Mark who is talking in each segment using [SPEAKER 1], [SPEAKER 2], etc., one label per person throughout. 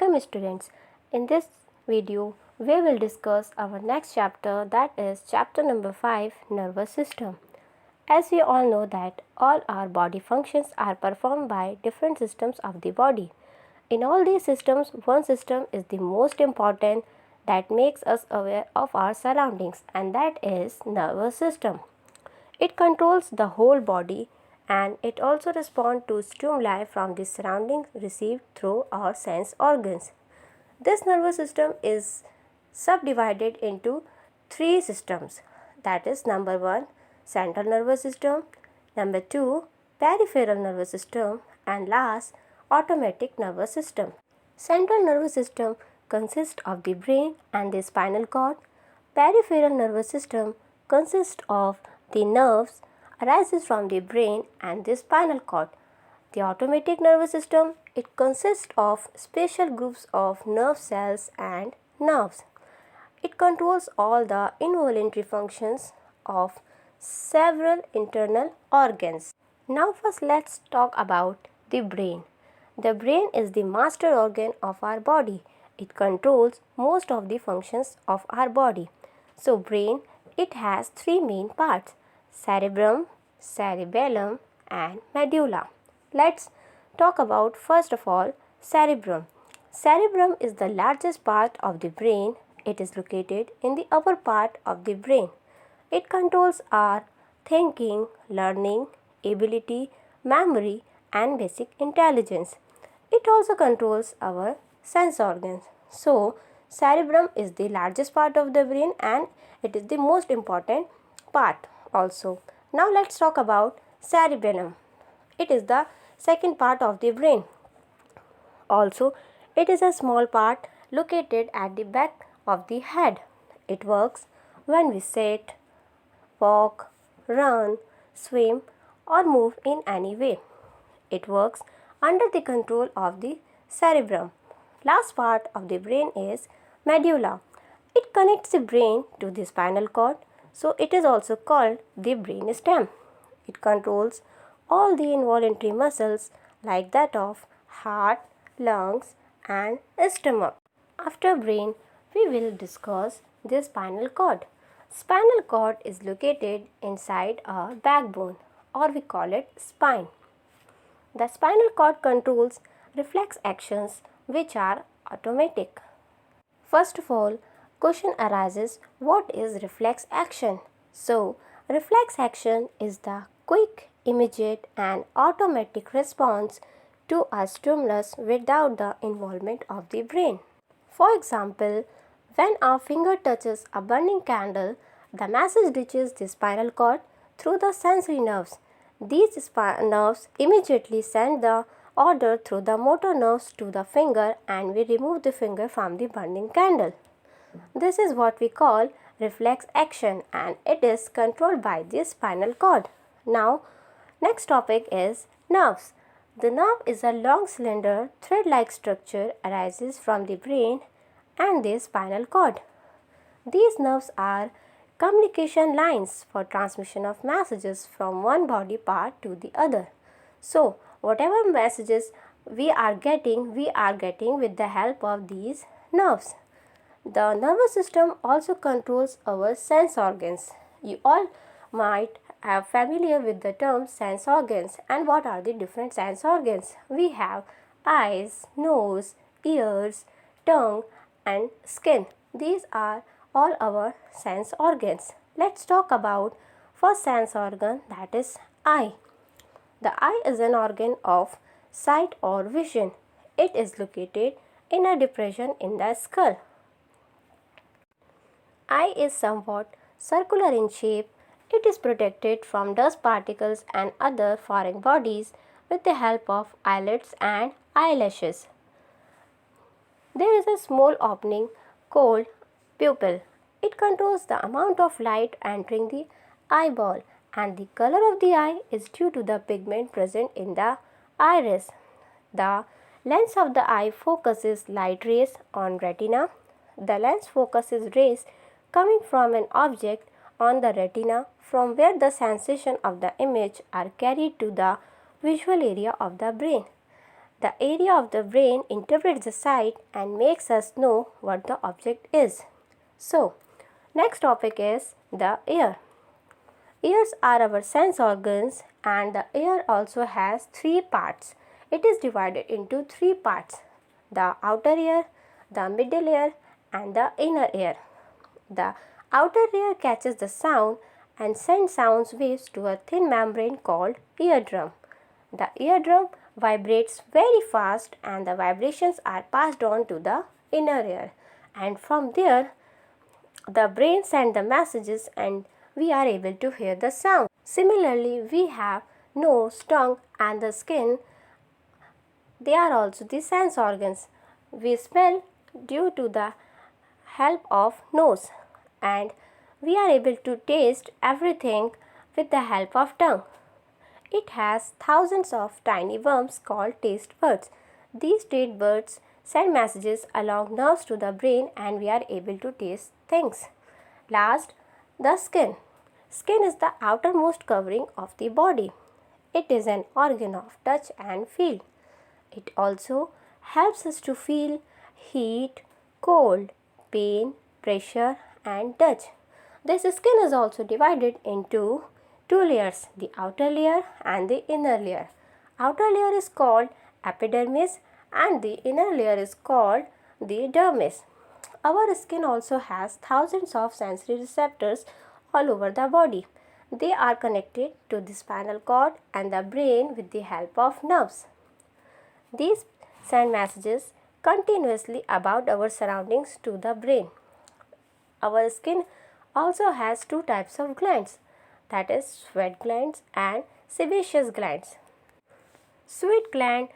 [SPEAKER 1] Welcome students. In this video we will discuss our next chapter, that is chapter number 5, nervous system. As we all know that all our body functions are performed by different systems of the body. In all these systems, one system is the most important that makes us aware of our surroundings, and that is nervous system. It controls the whole body and it also responds to stimuli from the surroundings received through our sense organs. This nervous system is subdivided into three systems, that is number 1 central nervous system, number 2 peripheral nervous system, and last automatic nervous system. Central nervous system consists of the brain and the spinal cord. Peripheral nervous system consists of the nerves arises from the brain and the spinal cord. The automatic nervous system, it consists of special groups of nerve cells and nerves. It controls all the involuntary functions of several internal organs. Now first let's talk about the brain. The brain is the master organ of our body. It controls most of the functions of our body. So brain, it has three main parts: cerebrum, cerebellum and medulla. Let's talk about first of all cerebrum. Cerebrum is the largest part of the brain. It is located in the upper part of the brain. It controls our thinking, learning, ability, memory and basic intelligence. It also controls our sense organs. So, cerebrum is the largest part of the brain and it is the most important part also. Now let's talk about cerebellum. It is the second part of the brain. Also, it is a small part located at the back of the head. It works when we sit, walk, run, swim or move in any way. It works under the control of the cerebrum. Last part of the brain is medulla. It connects the brain to the spinal cord, so it is also called the brain stem. It controls all the involuntary muscles like that of heart, lungs and stomach. After brain, we will discuss the spinal cord. Spinal cord is located inside our backbone, or we call it spine. The spinal cord controls reflex actions which are automatic. First of all, question arises, what is reflex action? So, reflex action is the quick, immediate and automatic response to a stimulus without the involvement of the brain. For example, when our finger touches a burning candle, the message reaches the spinal cord through the sensory nerves. These nerves immediately send the order through the motor nerves to the finger and we remove the finger from the burning candle. This is what we call reflex action and it is controlled by the spinal cord. Now, next topic is nerves. The nerve is a long cylinder thread-like structure arises from the brain and the spinal cord. These nerves are communication lines for transmission of messages from one body part to the other. So, whatever messages we are getting with the help of these nerves. The nervous system also controls our sense organs. You all might have familiar with the term sense organs. And what are the different sense organs? We have eyes, nose, ears, tongue and skin. These are all our sense organs. Let's talk about first sense organ, that is eye. The eye is an organ of sight or vision. It is located in a depression in the skull. Eye is somewhat circular in shape. It is protected from dust particles and other foreign bodies with the help of eyelids and eyelashes. There is a small opening called pupil. It controls the amount of light entering the eyeball and the color of the eye is due to the pigment present in the iris. The lens of the eye focuses light rays on retina. The lens focuses rays coming from an object on the retina from where the sensation of the image are carried to the visual area of the brain. The area of the brain interprets the sight and makes us know what the object is. So, next topic is the ear. Ears are our sense organs, and the ear also has three parts. It is divided into three parts: the outer ear, the middle ear, and the inner ear. The outer ear catches the sound and sends sound waves to a thin membrane called eardrum. The eardrum vibrates very fast, and the vibrations are passed on to the inner ear, and from there the brain sends the messages and we are able to hear the sound. Similarly, we have nose, tongue, and the skin. They are also the sense organs. We smell due to the help of nose, and we are able to taste everything with the help of tongue. It has thousands of tiny worms called taste buds. These taste buds send messages along nerves to the brain and we are able to taste things. Last, the skin. Skin is the outermost covering of the body. It is an organ of touch and feel. It also helps us to feel heat, cold, pain, pressure, and touch. This skin is also divided into two layers, the outer layer and the inner layer. Outer layer is called epidermis and the inner layer is called the dermis. Our skin also has thousands of sensory receptors all over the body. They are connected to the spinal cord and the brain with the help of nerves. These send messages continuously about our surroundings to the brain. Our skin also has two types of glands, that is sweat glands and sebaceous glands. Sweat gland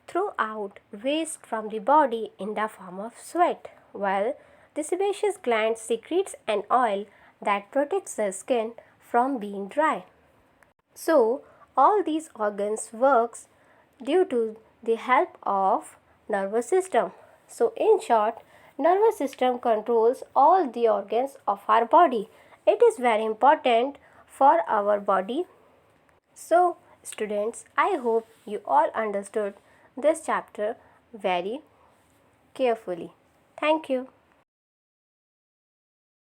[SPEAKER 1] throw out waste from the body in the form of sweat, while the sebaceous gland secretes an oil that protects the skin from being dry. So, all these organs works due to the help of nervous system. So, in short, nervous system controls all the organs of our body. It is very important for our body. So, students, I hope you all understood this chapter very carefully. Thank you.